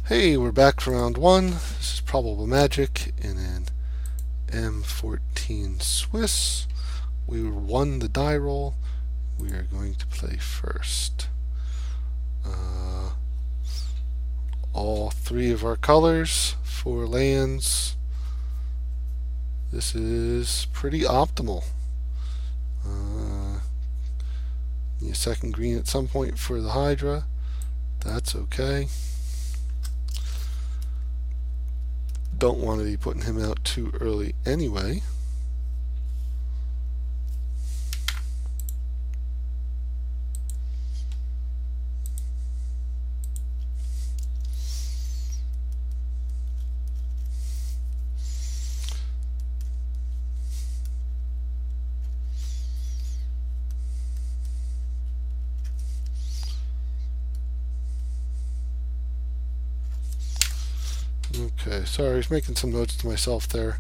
Hey, we're back for round one. This is Probable Magic in an M14 Swiss. We won the die roll. We are going to play first. All three of our colors, 4 lands. This is pretty optimal. Need a second green at some point for the Hydra. That's okay. Don't want to be putting him out too early anyway. Okay, sorry, I was making some notes to myself there.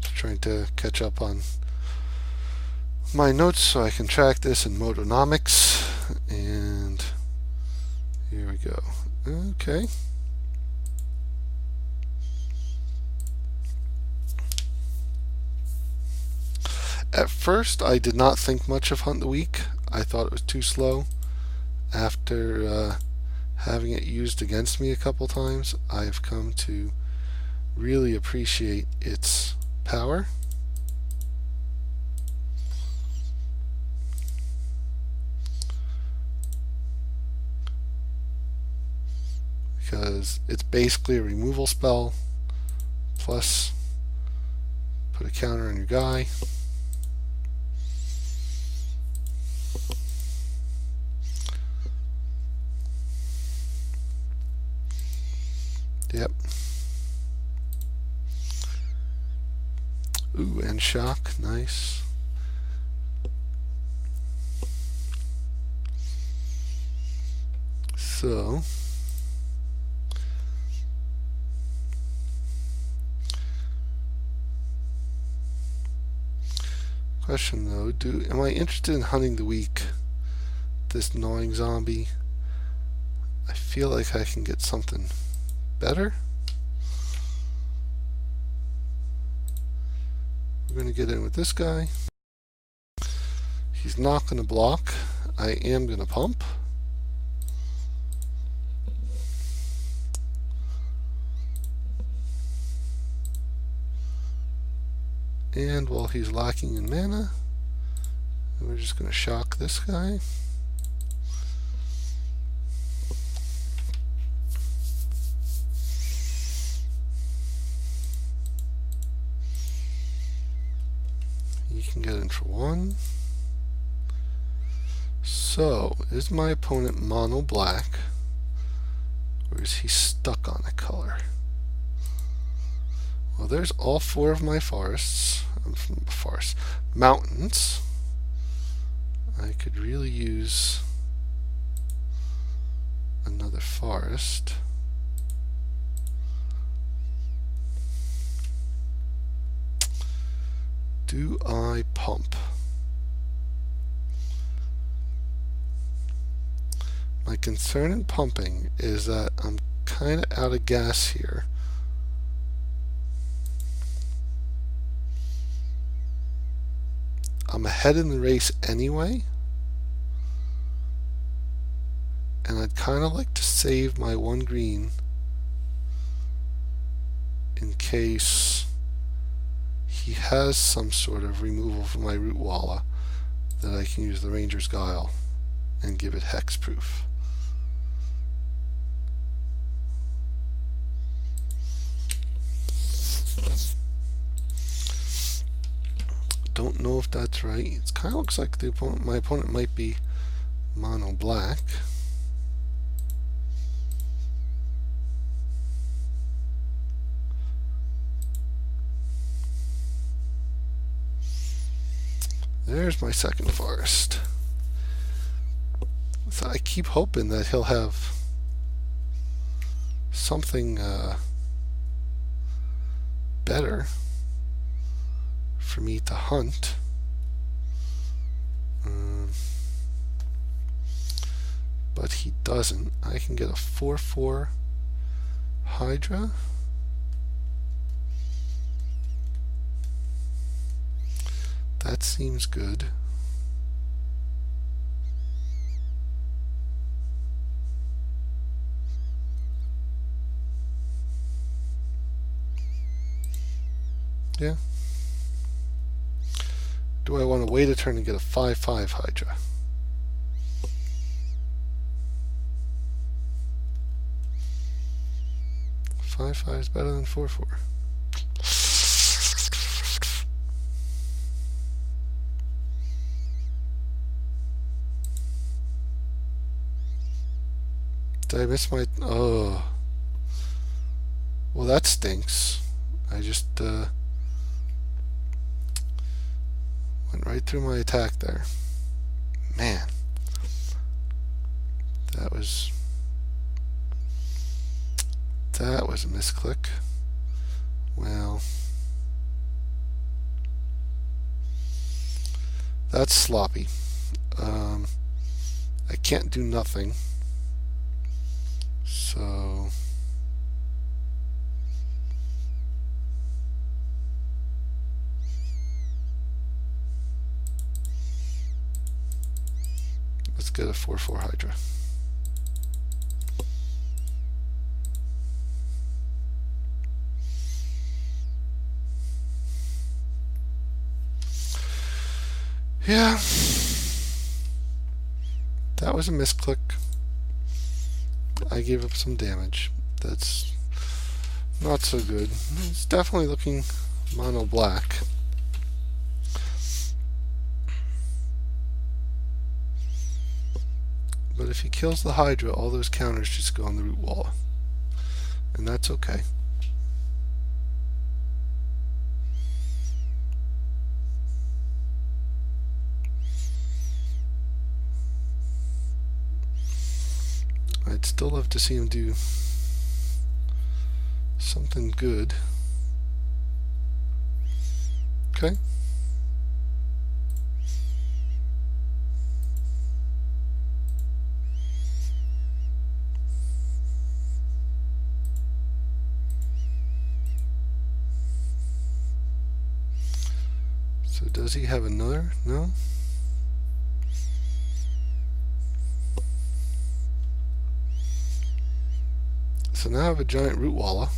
Just trying to catch up on my notes so I can track this in Motonomics. And here we go. Okay. At first, I did not think much of Hunt the Weak. I thought it was too slow. After having it used against me a couple times, I've come to really appreciate its power. Because it's basically a removal spell, plus put a counter on your guy. Yep. Ooh, and shock, nice. So, question though, am I interested in hunting the weak? This gnawing zombie? I feel like I can get something better. We're going to get in with this guy. He's not going to block. I am going to pump. And while he's lacking in mana, we're just going to shock this guy. You can get in for 1. So, is my opponent mono black, or is he stuck on a color? Well, there's all 4 of my mountains. I could really use another forest. Do I pump? My concern in pumping is that I'm kind of out of gas here. I'm ahead in the race anyway, and I'd kind of like to save my 1 green in case he has some sort of removal from my root walla that I can use the Ranger's Guile and give it hexproof. Don't know if that's right. It kind of looks like my opponent might be mono black. There's my second forest. So I keep hoping that he'll have something better for me to hunt. But he doesn't. I can get a 4/4 Hydra. That seems good. Yeah. Do I want to wait a turn and get a 5/5 Hydra? Five five is better than 4/4. Did I miss my... Oh. Well, that stinks. I just went right through my attack there. Man. That was a misclick. Well, that's sloppy. I can't do nothing. So let's get a 4/4 Hydra. Yeah, that was a misclick. I gave up some damage. That's not so good. It's definitely looking mono black. But if he kills the Hydra, all those counters just go on the root wall. And that's okay. I'd still love to see him do something good. Okay. So does he have another? No? So now I have a giant root walla,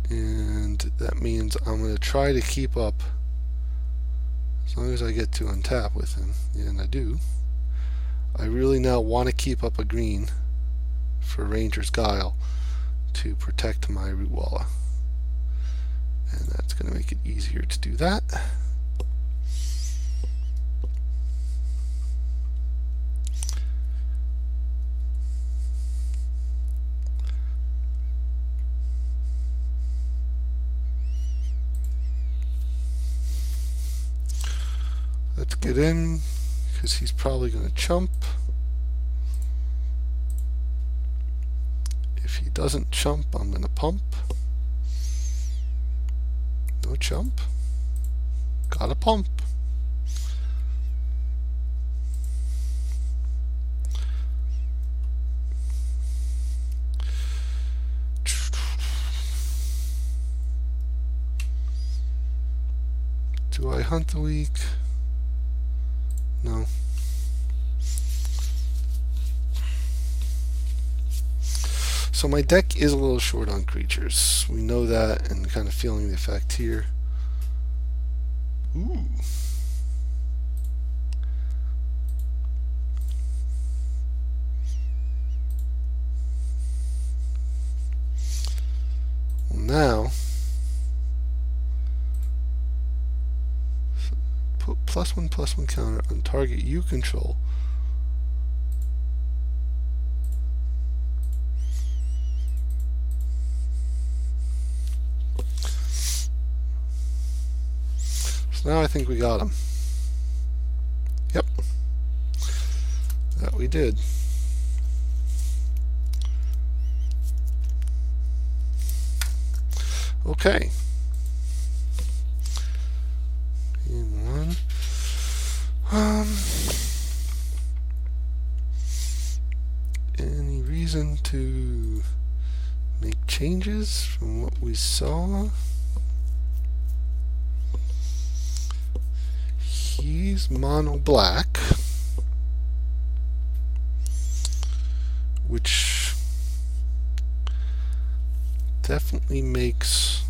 and that means I'm going to try to keep up as long as I get to untap with him, and I do. I really now want to keep up a green for Ranger's Guile to protect my root walla, and that's going to make it easier to do that. Let's get in, because he's probably going to chump. If he doesn't chump, I'm going to pump. No chump. Gotta pump. Do I hunt the weak? No. So my deck is a little short on creatures. We know that, and kind of feeling the effect here. Ooh. Well, now put +1/+1 counter on target you control. So now I think we got him. Yep. That we did. Okay. Game one. Any reason reason to make changes from what we saw. He's mono black, which definitely makes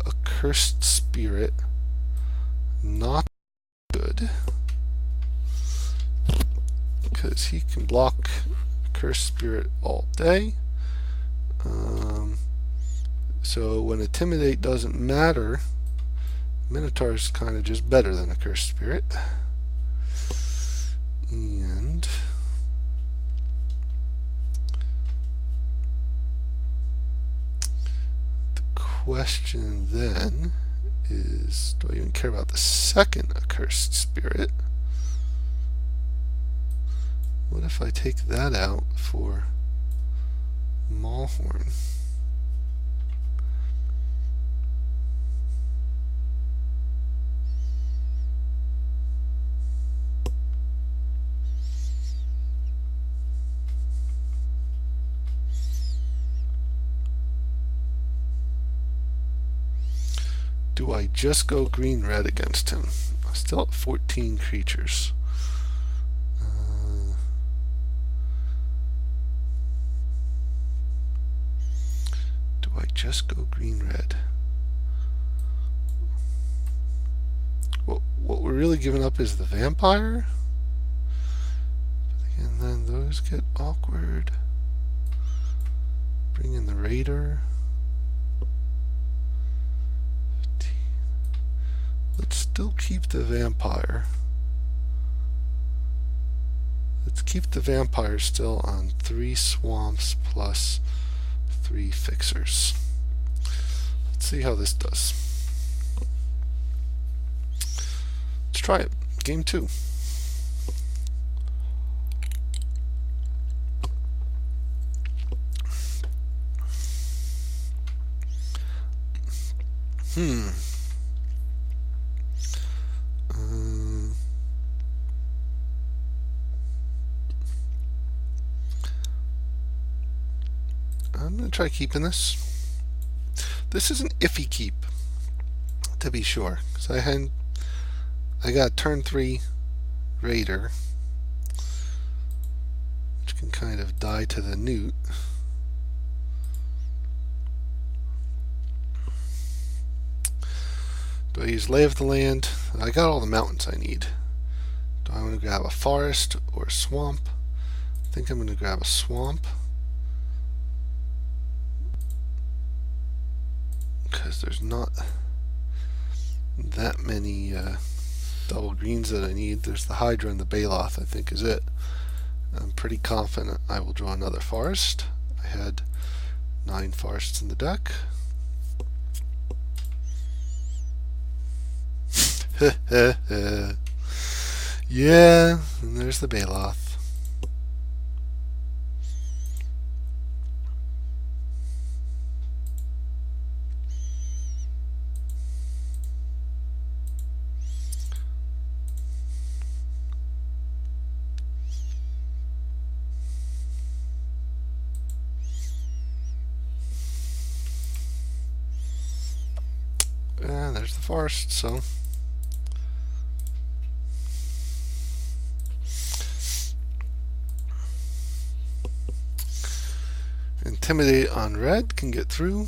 a cursed spirit not good, because he can block cursed spirit all day. So when intimidate doesn't matter, Minotaur's kind of just better than a cursed spirit. And the question then is, do I even care about the second accursed spirit? What if I take that out for Maulhorn? Do I just go green-red against him? I'm still at 14 creatures. Do I just go green-red? What we're really giving up is the vampire. And then those get awkward. Bring in the raider. Let's still keep the vampire. Let's keep the vampire still on 3 swamps plus 3 fixers. Let's see how this does. Let's try it. Game 2. I'm going to try keeping this. This is an iffy keep, to be sure. So I got turn 3 Raider, which can kind of die to the Newt. Do I use Lay of the Land? I got all the mountains I need. Do I want to grab a forest or a swamp? I think I'm going to grab a swamp, because there's not that many double greens that I need. There's the Hydra and the Baloth, I think, is it. I'm pretty confident I will draw another forest. I had 9 forests in the deck. Yeah, and there's the Baloth. And there's the forest, so Intimidate on red can get through.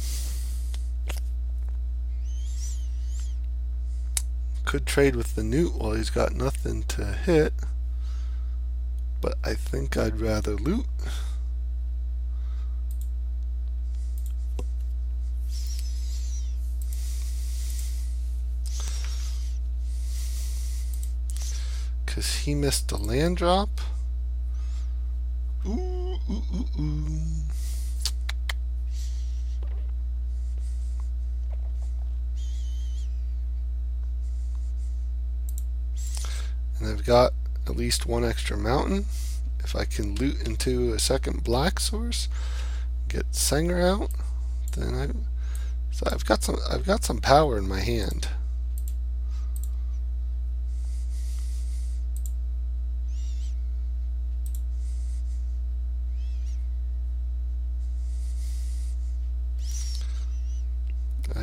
Could trade with the Newt while he's got nothing to hit, but I think I'd rather loot. Because he missed a land drop. Ooh, ooh, ooh, ooh. And I've got at least 1 extra mountain. If I can loot into a second black source, get Sanger out, then I've got some power in my hand.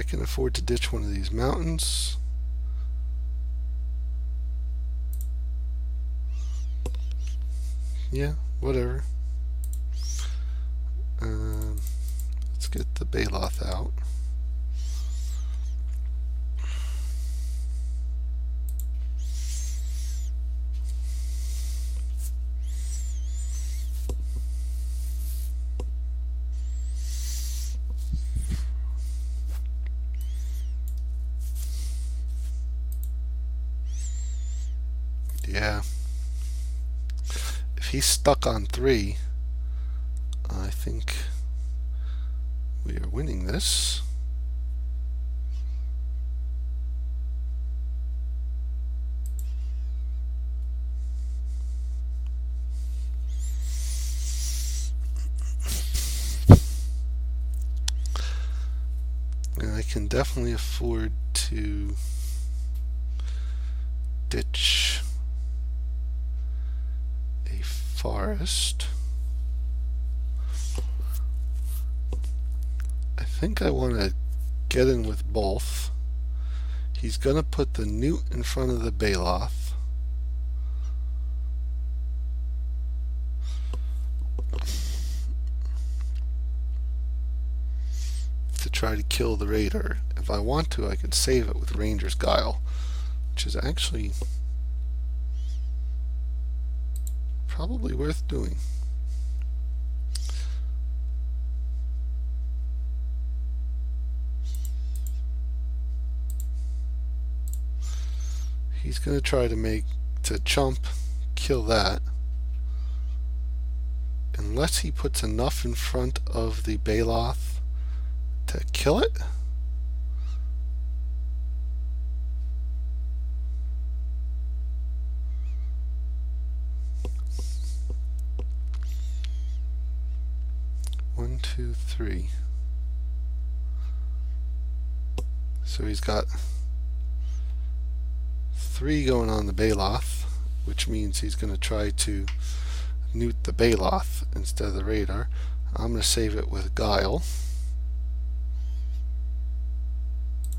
can afford to ditch one of these mountains. Yeah, whatever. Let's get the Baloth out. Yeah. If he's stuck on 3, I think we are winning this. And I can definitely afford to ditch a forest. I think I want to get in with both. He's going to put the Newt in front of the Baloth. To try to kill the Raider. If I want to, I can save it with Ranger's Guile, which is actually probably worth doing. He's going to try to chump, kill that. Unless he puts enough in front of the Baloth to kill it. One, two, three. So he's got 3 going on the Baloth, which means he's going to try to Newt the Baloth instead of the Radar. I'm going to save it with Guile.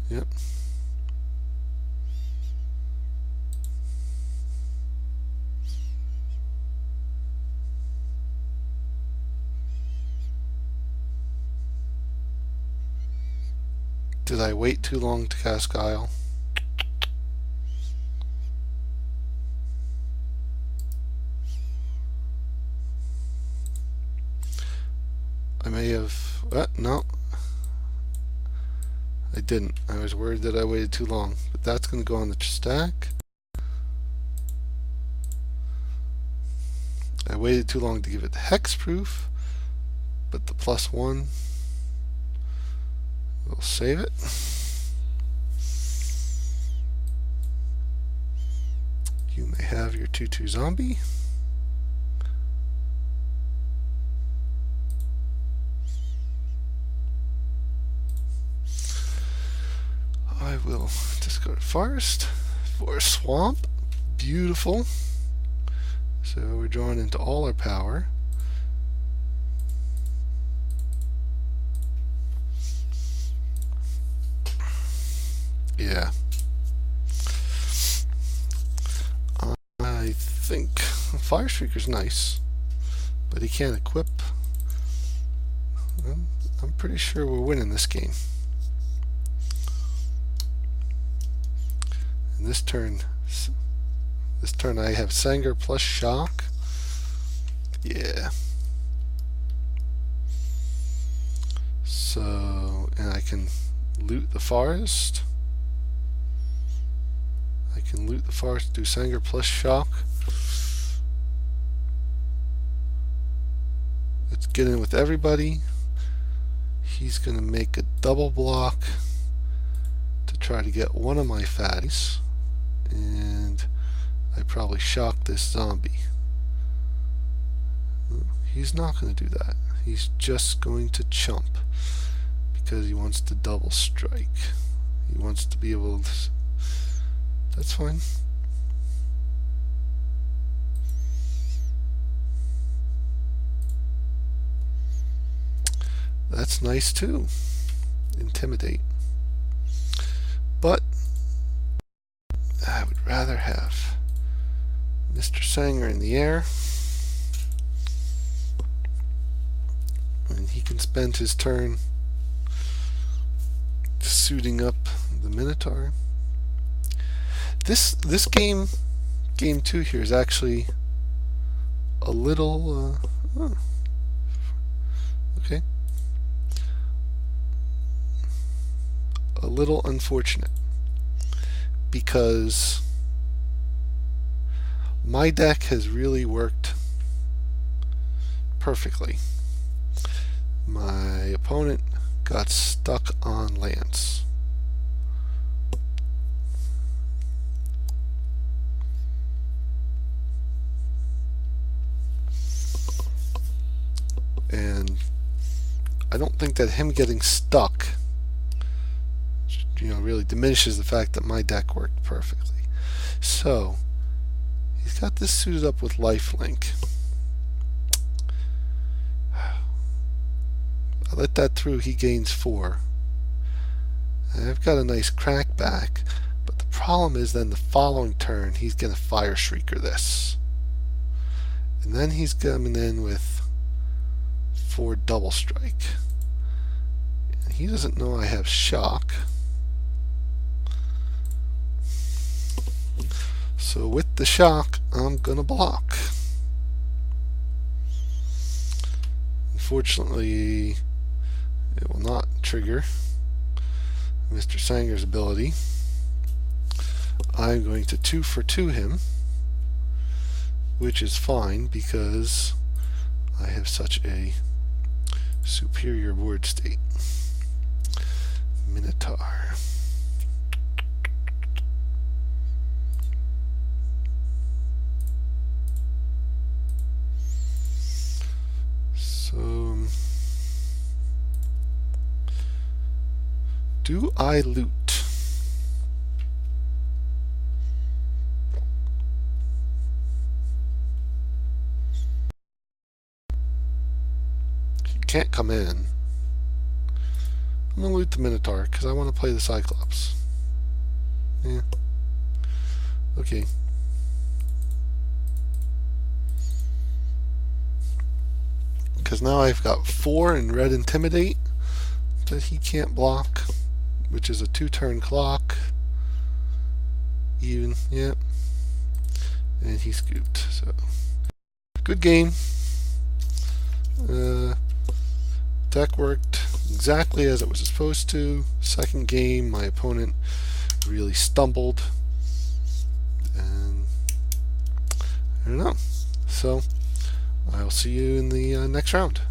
Yep. Did I wait too long to cast Guile? I may have... no. I didn't. I was worried that I waited too long. But that's going to go on the stack. I waited too long to give it the hexproof. But the +1... we'll save it. You may have your 2/2 zombie. I will discard forest for swamp. Beautiful. So we're drawn into all our power. Yeah. I think Fire Streaker's nice, but he can't equip. I'm pretty sure we're winning this game. And this turn I have Sanger plus Shock. Yeah. So, and I can loot the forest. I can loot the forest, do Sanger plus Shock. Let's get in with everybody. He's going to make a double block to try to get one of my fatties. And I probably shock this zombie. He's not going to do that. He's just going to chump because he wants to double strike. He wants to be able to... That's fine. That's nice too. Intimidate. rather have Mr. Sanger in the air, and he can spend his turn suiting up the Minotaur. This game 2 here is actually a little okay, a little unfortunate, because my deck has really worked perfectly. My opponent got stuck on Lance. And I don't think that him getting stuck, really diminishes the fact that my deck worked perfectly. So he's got this suited up with lifelink. I let that through, he gains 4. And I've got a nice crackback, but the problem is then the following turn he's going to Fire Shrieker this. And then he's coming in with 4 double strike. And he doesn't know I have shock. So with the shock, I'm gonna block. Unfortunately, it will not trigger Mr. Sanger's ability. I'm going to 2 for 2 him, which is fine because I have such a superior board state. Minotaur. So, do I loot? He can't come in. I'm gonna loot the Minotaur because I want to play the Cyclops. Yeah. Okay. Because now I've got 4 in red Intimidate that he can't block, which is a 2-turn clock. Even, yeah. And he scooped. So, good game. Deck worked exactly as it was supposed to. Second game, my opponent really stumbled, and I don't know. So, I'll see you in the next round.